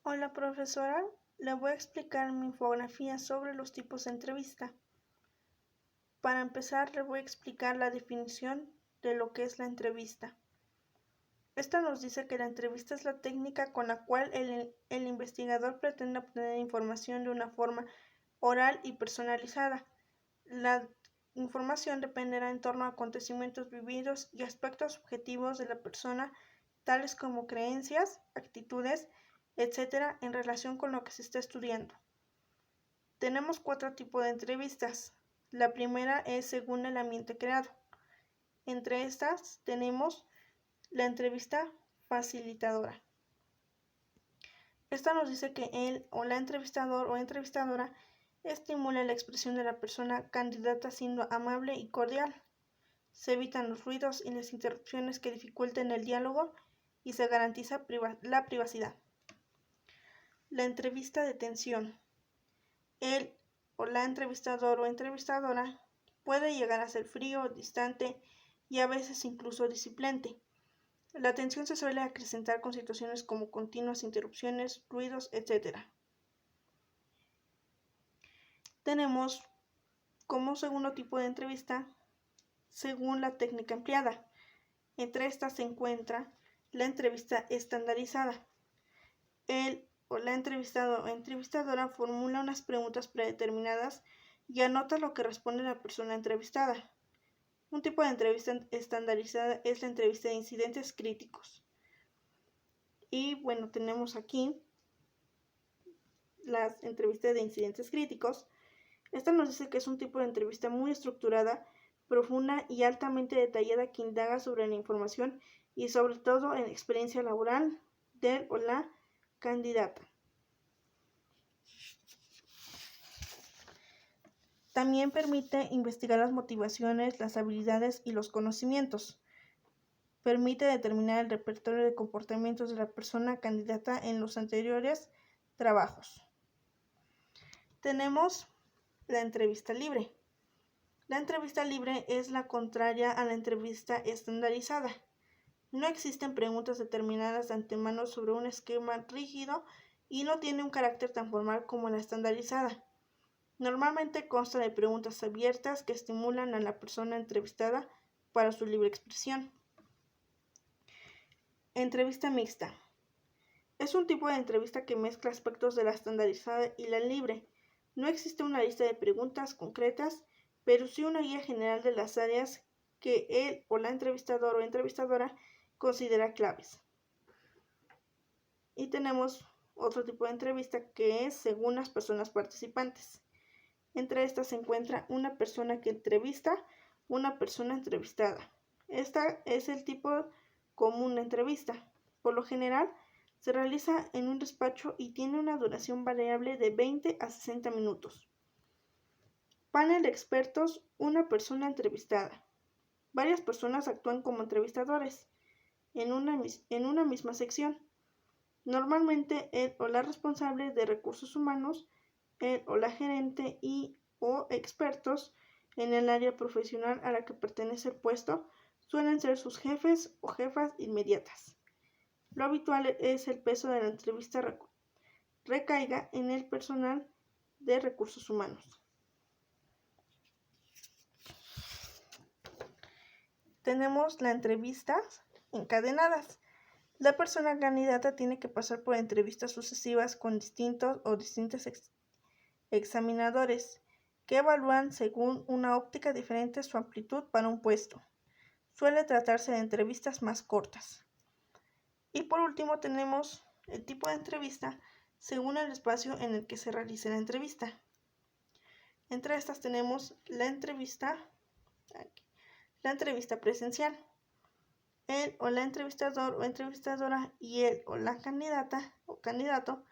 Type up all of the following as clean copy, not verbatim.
Hola profesora, le voy a explicar mi infografía sobre los tipos de entrevista. Para empezar, le voy a explicar la definición de lo que es la entrevista. Esta nos dice que la entrevista es la técnica con la cual el investigador pretende obtener información de una forma oral y personalizada. La información dependerá en torno a acontecimientos vividos y aspectos subjetivos de la persona, tales como creencias, actitudes, etc., en relación con lo que se está estudiando. Tenemos 4 tipos de entrevistas. La primera es según el ambiente creado. Entre estas tenemos la entrevista facilitadora. Esta nos dice que él o la entrevistador o entrevistadora estimula la expresión de la persona candidata siendo amable y cordial. Se evitan los ruidos y las interrupciones que dificulten el diálogo y se garantiza la privacidad. La entrevista de tensión. Él o la entrevistador o entrevistadora puede llegar a ser frío, distante y a veces incluso displicente. La tensión se suele acrecentar con situaciones como continuas interrupciones, ruidos, etc. Tenemos como segundo tipo de entrevista según la técnica empleada. Entre estas se encuentra la entrevista estandarizada. Él o la entrevistada o entrevistadora formula unas preguntas predeterminadas y anota lo que responde la persona entrevistada. Un tipo de entrevista estandarizada es la entrevista de incidentes críticos. Y bueno, tenemos aquí las entrevistas de incidentes críticos. Esta nos dice que es un tipo de entrevista muy estructurada, profunda y altamente detallada que indaga sobre la información y sobre todo en la experiencia laboral del o la candidata. También permite investigar las motivaciones, las habilidades y los conocimientos. Permite determinar el repertorio de comportamientos de la persona candidata en los anteriores trabajos. Tenemos la entrevista libre. La entrevista libre es la contraria a la entrevista estandarizada. No existen preguntas determinadas de antemano sobre un esquema rígido y no tiene un carácter tan formal como la estandarizada. Normalmente consta de preguntas abiertas que estimulan a la persona entrevistada para su libre expresión. Entrevista mixta. Es un tipo de entrevista que mezcla aspectos de la estandarizada y la libre. No existe una lista de preguntas concretas, pero sí una guía general de las áreas que él o la entrevistador o entrevistadora considera claves. Y tenemos otro tipo de entrevista que es según las personas participantes. Entre estas se encuentra una persona que entrevista, una persona entrevistada. Esta es el tipo común de entrevista. Por lo general, se realiza en un despacho y tiene una duración variable de 20 a 60 minutos. Panel de expertos, una persona entrevistada. Varias personas actúan como entrevistadores en una misma sección. Normalmente el o la responsable de recursos humanos, el o la gerente y o expertos en el área profesional a la que pertenece el puesto suelen ser sus jefes o jefas inmediatas. Lo habitual es el peso de la entrevista recaiga en el personal de recursos humanos. Tenemos las entrevistas encadenadas. La persona candidata tiene que pasar por entrevistas sucesivas con distintos o distintos examinadores que evalúan según una óptica diferente su amplitud para un puesto. Suele tratarse de entrevistas más cortas. Y por último tenemos el tipo de entrevista según el espacio en el que se realice la entrevista. Entre estas tenemos la entrevista presencial. El o la entrevistador o entrevistadora y el o la candidata o candidato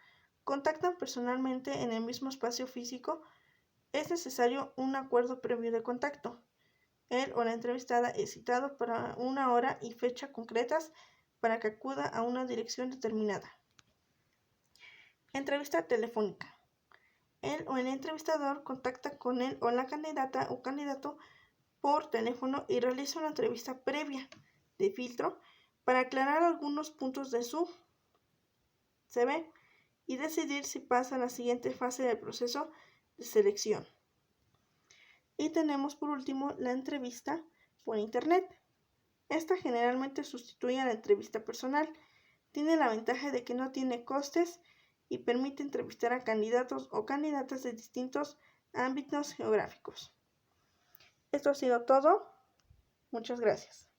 contactan personalmente en el mismo espacio físico. Es necesario un acuerdo previo de contacto. Él o la entrevistada es citado para una hora y fecha concretas para que acuda a una dirección determinada. Entrevista telefónica. Él o el entrevistador contacta con él o la candidata o candidato por teléfono y realiza una entrevista previa de filtro para aclarar algunos puntos de su CV y decidir si pasa a la siguiente fase del proceso de selección. Y tenemos por último la entrevista por internet. Esta generalmente sustituye a la entrevista personal. Tiene la ventaja de que no tiene costes y permite entrevistar a candidatos o candidatas de distintos ámbitos geográficos. Esto ha sido todo. Muchas gracias.